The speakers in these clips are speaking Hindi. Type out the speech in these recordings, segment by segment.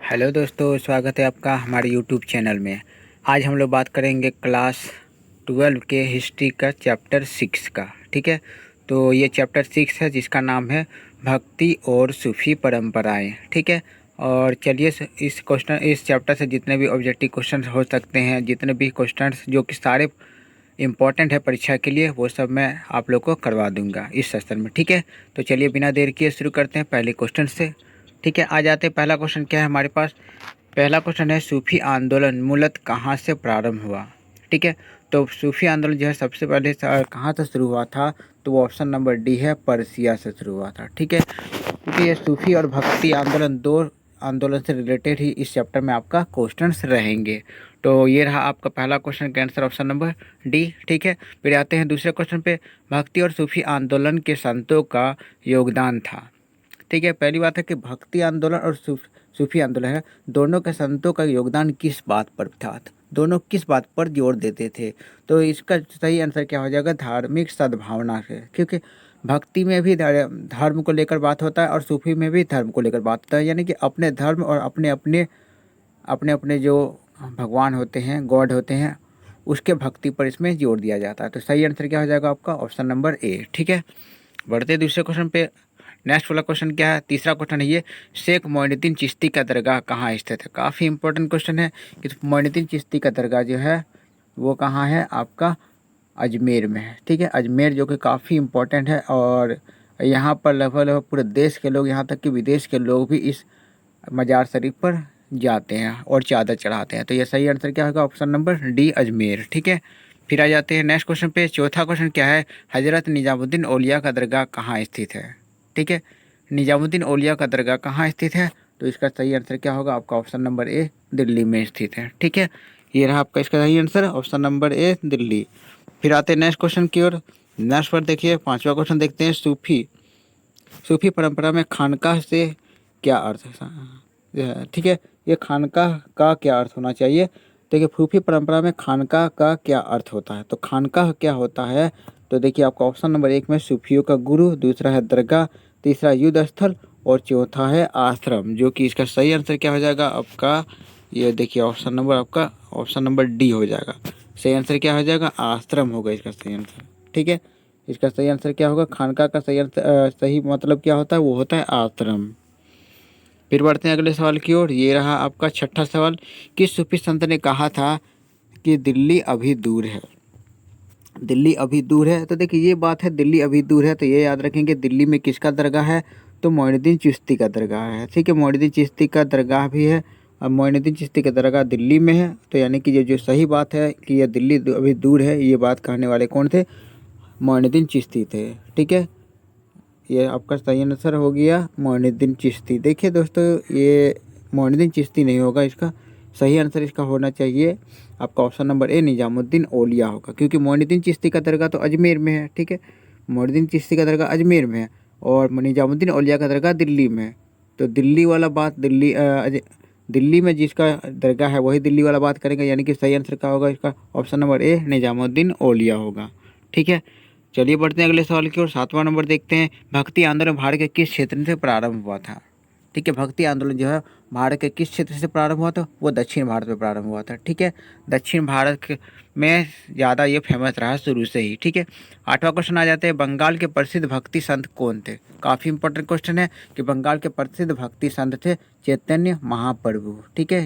हेलो दोस्तों, स्वागत है आपका हमारे यूट्यूब चैनल में। आज हम लोग बात करेंगे क्लास 12 के हिस्ट्री का चैप्टर 6 का। ठीक है, तो ये चैप्टर 6 है जिसका नाम है भक्ति और सूफी परंपराएं। ठीक है, और चलिए इस चैप्टर से जितने भी ऑब्जेक्टिव क्वेश्चन हो सकते हैं, जितने भी क्वेश्चन जो कि सारे इम्पॉर्टेंट है परीक्षा के लिए, वो सब मैं आप लोग को करवा दूंगा इस सेशन में। ठीक है, तो चलिए बिना देर किए शुरू करते हैं पहले क्वेश्चन से। ठीक है, आ जाते हैं। पहला क्वेश्चन क्या है हमारे पास? पहला क्वेश्चन है सूफी आंदोलन मूलतः कहाँ से प्रारंभ हुआ? ठीक है, तो सूफी आंदोलन जो है सबसे पहले कहाँ से शुरू हुआ था? तो वो ऑप्शन नंबर डी है, पर्सिया से शुरू हुआ था। ठीक है, क्योंकि ये सूफी और भक्ति आंदोलन दो आंदोलन से रिलेटेड ही इस चैप्टर में आपका क्वेश्चंस रहेंगे। तो ये रहा आपका पहला क्वेश्चन का आंसर, ऑप्शन नंबर डी। ठीक है, फिर आते हैं दूसरे क्वेश्चन पे। भक्ति और सूफी आंदोलन के संतों का योगदान था। ठीक है, पहली बात है कि भक्ति आंदोलन और सूफी आंदोलन है, दोनों के संतों का योगदान किस बात पर था? दोनों किस बात पर जोर देते थे? तो इसका सही आंसर क्या हो जाएगा? धार्मिक सद्भावना से। क्योंकि भक्ति में भी धर्म को लेकर बात होता है और सूफी में भी धर्म को लेकर बात होता है, यानी कि अपने धर्म और अपने अपने जो भगवान होते हैं, गॉड होते हैं, उसके भक्ति पर इसमें जोर दिया जाता है। तो सही आंसर क्या हो जाएगा आपका? Option number A. ठीक है, बढ़ते दूसरे क्वेश्चन पे। नेक्स्ट वाला क्वेश्चन क्या है? तीसरा क्वेश्चन है ये, शेख मोइनुद्दीन चिश्ती का दरगाह कहाँ स्थित है? काफ़ी इंपॉर्टेंट क्वेश्चन है कि मोइनुद्दीन चिश्ती का दरगाह जो है वो कहाँ है? आपका अजमेर में है। ठीक है, अजमेर जो कि काफ़ी इंपॉर्टेंट है, और यहाँ पर लगभग पूरे देश के लोग, यहाँ तक कि विदेश के लोग भी इस मज़ार शरीफ पर जाते हैं और चादर चढ़ाते हैं। तो ये सही आंसर क्या होगा? Option number D, Ajmer. ठीक है, फिर आ जाते हैं नेक्स्ट क्वेश्चन पे। चौथा क्वेश्चन क्या है? हज़रत निजामुद्दीन औलिया का दरगाह कहाँ स्थित है? ठीक है, निजामुद्दीन औलिया का दरगाह कहाँ स्थित है? तो इसका सही आंसर क्या होगा आपका? ऑप्शन नंबर ए, दिल्ली में स्थित है। ठीक है, ये रहा आपका इसका सही answer, option number A, Delhi. फिर आते हैं नेक्स्ट क्वेश्चन की ओर। नेक्स्ट पर देखिए, पांचवा क्वेश्चन देखते हैं। सूफी परंपरा में खानकाह से क्या अर्थ है? ठीक है, ये खानकाह का क्या अर्थ होना चाहिए? देखिए, सूफी परंपरा में खानकाह का क्या अर्थ होता है? तो खानकाह क्या होता है? तो देखिए आपका ऑप्शन नंबर एक में सूफियों का गुरु, दूसरा है दरगाह, तीसरा युद्ध स्थल और चौथा है आश्रम, जो कि इसका सही आंसर क्या हो जाएगा आपका? ये देखिए ऑप्शन नंबर आपका ऑप्शन नंबर डी हो जाएगा। सही आंसर क्या हो जाएगा? आश्रम होगा इसका सही आंसर। ठीक है, इसका सही आंसर क्या होगा? खानका का सही आंसर सही मतलब क्या होता है? वो होता है आश्रम। फिर बढ़ते हैं अगले सवाल की ओर। ये रहा आपका छठा सवाल। किस सूफी संत ने कहा था कि दिल्ली अभी दूर है? दिल्ली अभी दूर है, तो देखिए ये बात है, दिल्ली अभी दूर है, तो ये याद रखेंगे दिल्ली में किसका दरगाह है? तो मोइनुद्दीन चिश्ती का दरगाह है। ठीक है, मोइनुद्दीन चिश्ती का दरगाह भी है, और मोइनुद्दीन चिश्ती का दरगाह दिल्ली में है। तो यानी कि ये जो सही बात है कि ये दिल्ली अभी दूर है, ये बात कहने वाले कौन थे? मोइनुद्दीन चिश्ती थे। ठीक है, ये आपका सही आंसर हो गया मोइनुद्दीन चिश्ती। देखिए दोस्तों, ये मोइनुद्दीन चिश्ती नहीं होगा, इसका सही आंसर इसका होना चाहिए आपका ऑप्शन नंबर ए, निजामुद्दीन औलिया होगा, क्योंकि मोइनुद्दीन चिश्ती का दरगाह तो अजमेर में है। ठीक है, मोइनुद्दीन चिश्ती का दरगाह अजमेर में है और निजामुद्दीन औलिया का दरगाह दिल्ली में है। तो दिल्ली वाला बात दिल्ली में जिसका दरगाह है वही दिल्ली वाला बात करेंगे, यानी कि सही आंसर क्या होगा इसका? ऑप्शन नंबर ए, निजामुद्दीन औलिया होगा। ठीक है, चलिए बढ़ते हैं अगले सवाल की ओर। सातवां नंबर देखते हैं। भक्ति आंदोलन भारत के किस क्षेत्र से प्रारंभ हुआ था? ठीक है, भक्ति आंदोलन जो है भारत के किस क्षेत्र से प्रारंभ हुआ था? वो दक्षिण भारत में प्रारंभ हुआ था। ठीक है, दक्षिण में ज़्यादा ये फेमस रहा शुरू से ही। ठीक है, आठवां क्वेश्चन आ जाते हैं। बंगाल के प्रसिद्ध भक्ति संत कौन थे? काफ़ी इंपॉर्टेंट क्वेश्चन है कि बंगाल के प्रसिद्ध भक्ति संत थे चैतन्य महाप्रभु। ठीक है,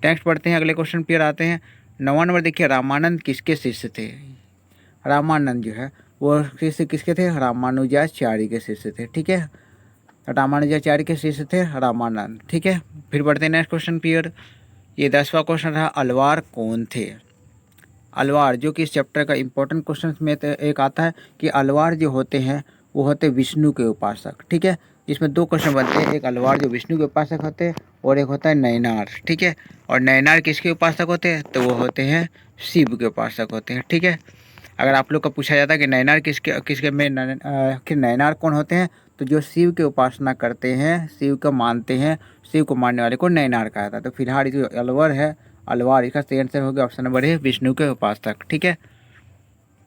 नेक्स्ट पढ़ते हैं, अगले क्वेश्चन पर आते हैं। नौवां नंबर देखिए, रामानंद किसके शिष्य थे? रामानंद जो है वो शिष्य किसके थे? रामानुजाचार्य के शिष्य थे। ठीक है, रामानुजाचार्य के शिष्य थे रामानंद। ठीक है, फिर बढ़ते हैं नेक्स्ट क्वेश्चन पीरियड। ये 10वां क्वेश्चन रहा, अलवार कौन थे? अलवार, जो कि इस चैप्टर का इंपॉर्टेंट क्वेश्चन में एक आता है कि अलवार जो होते हैं वो होते विष्णु के उपासक। ठीक है, इसमें दो क्वेश्चन बनते हैं, एक अलवार जो विष्णु के उपासक होते हैं और एक होता है नैनार। ठीक है, और नैनार किसके उपासक होते हैं? तो वो होते हैं शिव के उपासक होते हैं। ठीक है, अगर आप लोग का पूछा जाता है कि नैनार किसके किसके में कि नैनार कौन होते हैं, तो जो शिव की उपासना करते हैं, शिव को मानते हैं, शिव को मानने वाले को नैनार कहा जाता है। तो फिलहाल जो अलवर है, अलवार, इसका सही आंसर हो गया ऑप्शन नंबर ए, विष्णु के उपासक। ठीक है,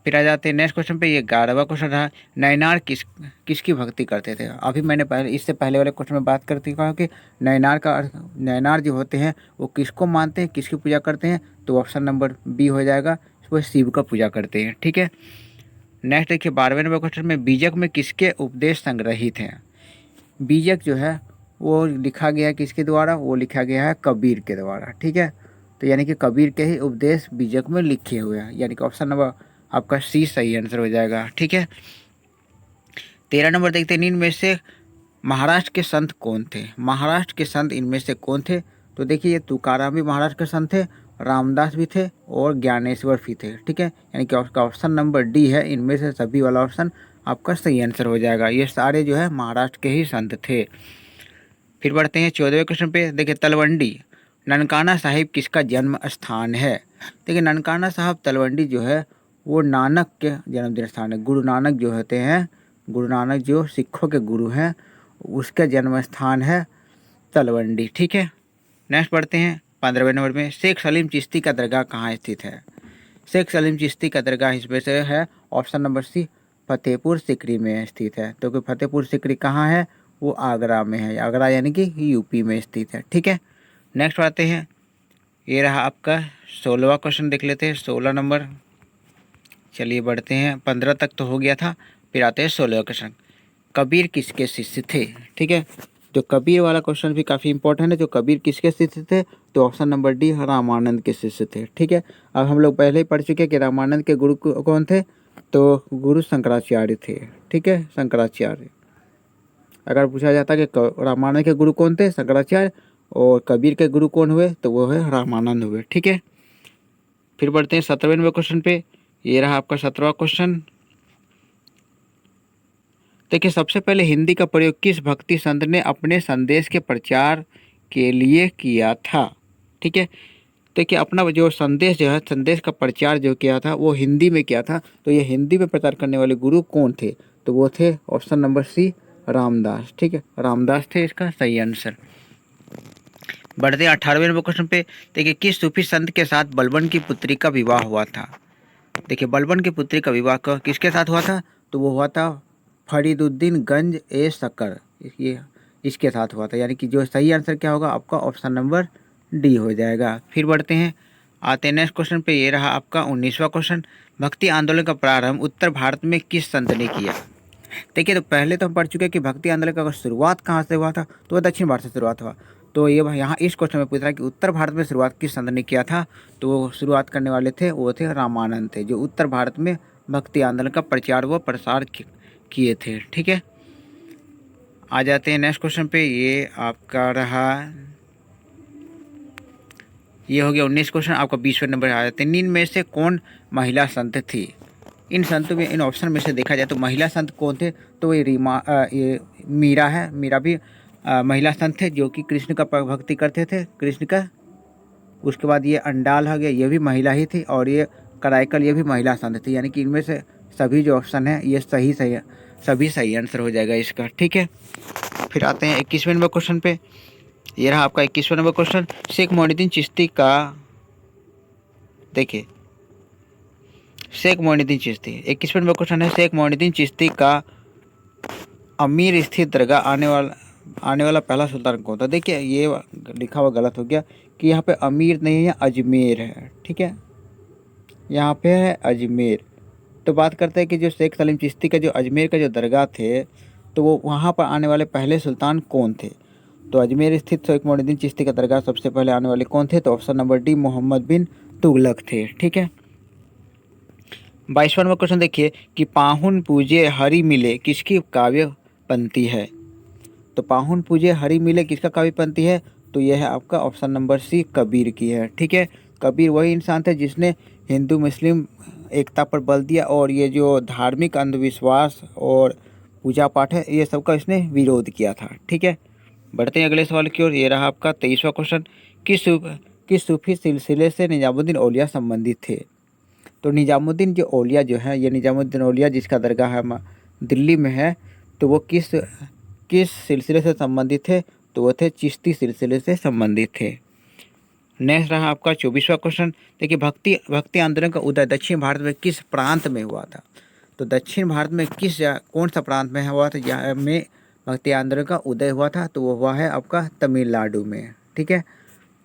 फिर आ जाते हैं नेक्स्ट क्वेश्चन पे। ये 11वां क्वेश्चन रहा, नैनार किसकी भक्ति करते थे। अभी मैंने इससे पहले वाले क्वेश्चन में बात करती कहा कि नैनार जो होते हैं वो किसको मानते हैं, किसकी पूजा करते हैं, तो ऑप्शन नंबर बी हो जाएगा, वो शिव का पूजा करते हैं। ठीक है। नेक्स्ट देखिए 12वें नंबर क्वेश्चन में, बीजक में किसके उपदेश संग्रहित हैं। बीजक जो है वो लिखा गया है किसके द्वारा, वो लिखा गया है कबीर के द्वारा। ठीक है। तो यानी कि कबीर के ही उपदेश बीजक में लिखे हुए हैं, यानी कि ऑप्शन नंबर आपका सी सही आंसर हो जाएगा। ठीक है। 13 नंबर देखते हैं, इनमें से महाराष्ट्र के संत कौन थे। महाराष्ट्र के संत इनमें से कौन थे, तो देखिए ये तुकाराम भी महाराष्ट्र के संत थे, रामदास भी थे और ज्ञानेश्वर भी थे। ठीक है। यानी कि आपका ऑप्शन नंबर डी है, इनमें से सभी वाला ऑप्शन आपका सही आंसर हो जाएगा। ये सारे जो है महाराष्ट्र के ही संत थे। फिर बढ़ते हैं 14वें क्वेश्चन पे। देखिए तलवंडी ननकाना साहिब किसका जन्म स्थान है। देखिए ननकाना साहब तलवंडी जो है वो नानक के जन्मदिन स्थान है। गुरु नानक जो होते हैं, गुरु नानक जो सिखों के गुरु हैं, उसका जन्म स्थान है तलवंडी। ठीक है। नेक्स्ट पढ़ते हैं 15वें नंबर में, शेख सलीम चिश्ती का दरगाह कहाँ स्थित है। शेख सलीम चिश्ती का दरगाह इसमें से है option number C, Fatehpur Sikri में स्थित है। तो फतेहपुर सिकरी कहाँ है, वो आगरा में है। आगरा यानी कि यूपी में स्थित है। ठीक है। नेक्स्ट आते हैं, ये रहा आपका 16वां क्वेश्चन, देख लेते हैं 16 नंबर। चलिए बढ़ते हैं, 15 तक तो हो गया था, फिर आते हैं 16वां क्वेश्चन, कबीर किसके शिष्य थे। ठीक है। तो कबीर वाला क्वेश्चन भी काफ़ी इंपॉर्टेंट है। जो कबीर किसके शिष्य थे, तो ऑप्शन नंबर डी रामानंद के शिष्य थे। ठीक है। अब हम लोग पहले ही पढ़ चुके हैं कि रामानंद के गुरु कौन थे, तो गुरु शंकराचार्य थे। ठीक है, शंकराचार्य। अगर पूछा जाता कि रामानंद के गुरु कौन थे, शंकराचार्य, और कबीर के गुरु कौन हुए, तो वो है रामानंद हुए। ठीक है। फिर बढ़ते हैं 17वें नंबर क्वेश्चन पे। ये रहा आपका 17वां क्वेश्चन। देखिए सबसे पहले हिंदी का प्रयोग किस भक्ति संत ने अपने संदेश के प्रचार के लिए किया था। ठीक है। देखिए अपना जो संदेश जो है, संदेश का प्रचार जो किया था वो हिंदी में किया था। तो ये हिंदी में प्रचार करने वाले गुरु कौन थे, तो वो थे ऑप्शन नंबर सी रामदास। ठीक है, रामदास थे इसका सही आंसर। बढ़ते हैं 18वें नंबर क्वेश्चन पे। देखिए किस सूफी संत के साथ बलबन की पुत्री का विवाह हुआ था। देखिए बलबन की पुत्री का विवाह किसके साथ हुआ था, तो वो हुआ था फरीदुद्दीन गंज ए शक्कर, ये इसके साथ हुआ था। यानी कि जो सही आंसर क्या होगा, आपका ऑप्शन नंबर डी हो जाएगा। फिर बढ़ते हैं, आते हैं नेक्स्ट क्वेश्चन पे। ये रहा आपका 19वां क्वेश्चन, भक्ति आंदोलन का प्रारंभ उत्तर भारत में किस संत ने किया। देखिए तो पहले तो हम पढ़ चुके हैं कि भक्ति आंदोलन का शुरुआत कहाँ से हुआ था, तो वह दक्षिण भारत से शुरुआत हुआ। तो ये यहाँ इस क्वेश्चन में पूछ रहा है कि उत्तर भारत में शुरुआत किस संत ने किया था, तो शुरुआत करने वाले थे वो थे रामानंद थे, जो उत्तर भारत में भक्ति आंदोलन का प्रचार व प्रसार किए थे। ठीक है। आ जाते हैं नेक्स्ट क्वेश्चन पे। ये आपका रहा, ये हो गया 19 क्वेश्चन। आपका 20वें नंबर आ जाते हैं, इन में से कौन महिला संत थी। इन संतों में, इन ऑप्शन में से देखा जाए तो महिला संत कौन थे, तो ये मीरा है। मीरा भी महिला संत थे जो कि कृष्ण का भक्ति करते थे, कृष्ण का। उसके बाद ये अंडाल हो गया, ये भी महिला ही थी, और ये कराइकल, ये भी महिला संत थी। यानी कि इनमें से सभी जो ऑप्शन है ये सभी सही आंसर हो जाएगा इसका। ठीक है। फिर आते हैं 21वें नंबर क्वेश्चन पे। ये रहा आपका 21वां नंबर क्वेश्चन, शेख मोइनुद्दीन चिश्ती का, देखिए शेख मोइनुद्दीन चिश्ती, 21वें नंबर क्वेश्चन है, शेख मोइनुद्दीन चिश्ती का अमीर स्थित दरगाह आने वाला पहला सुल्तान कौन था। देखिए ये लिखा हुआ गलत हो गया कि यहाँ पे अमीर नहीं है, अजमेर है। ठीक है, यहाँ पे है अजमेर। तो बात करते हैं कि जो शेख सलीम चिश्ती का जो अजमेर का जो दरगाह थे, तो वो वहाँ पर आने वाले पहले सुल्तान कौन थे। तो अजमेर स्थित शेख मोइनुद्दीन चिश्ती का दरगाह सबसे पहले आने वाले कौन थे, तो ऑप्शन नंबर डी मोहम्मद बिन तुगलक थे। ठीक है। 22वां नंबर क्वेश्चन देखिए कि पाहुन पूजे हरि मिले किसकी काव्य पंक्ति है। तो पाहुन पूजे हरि मिले किसका काव्य पंक्ति है, तो यह है आपका ऑप्शन नंबर सी कबीर की है। ठीक है। कबीर वही इंसान थे जिसने हिंदू मुस्लिम एकता पर बल दिया, और ये जो धार्मिक अंधविश्वास और पूजा पाठ है ये सबका इसने विरोध किया था। ठीक है। बढ़ते हैं अगले सवाल की ओर। ये रहा आपका 23वां क्वेश्चन, किस सूफी सिलसिले से निजामुद्दीन औलिया संबंधित थे। तो निजामुद्दीन जो औलिया जो है, ये निजामुद्दीन औलिया जिसका दरगाह है दिल्ली में है, तो वो किस सिलसिले से संबंधित थे, तो वो थे चिश्ती सिलसिले से संबंधित थे। नेक्स्ट रहा आपका 24वां क्वेश्चन। देखिए, भक्ति भक्ति आंदोलन का उदय दक्षिण भारत में किस प्रांत में हुआ था? तो दक्षिण भारत में कौन सा प्रांत में हुआ था जहाँ में भक्ति आंदोलन का उदय हुआ था? तो वो हुआ है आपका तमिलनाडु में। ठीक है,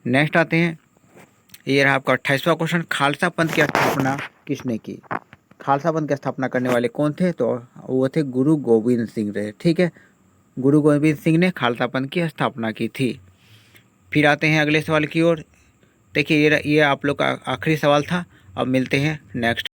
नेक्स्ट आते हैं, ये रहा आपका 28वां क्वेश्चन। खालसा पंथ की स्थापना किसने की? खालसा पंथ की स्थापना करने वाले कौन थे? तो वो थे गुरु गोविंद सिंह रहे। ठीक है, गुरु गोविंद सिंह ने खालसा पंथ की स्थापना की थी। फिर आते हैं अगले सवाल की ओर। देखिए, ये आप लोग का आखिरी सवाल था। अब मिलते हैं नेक्स्ट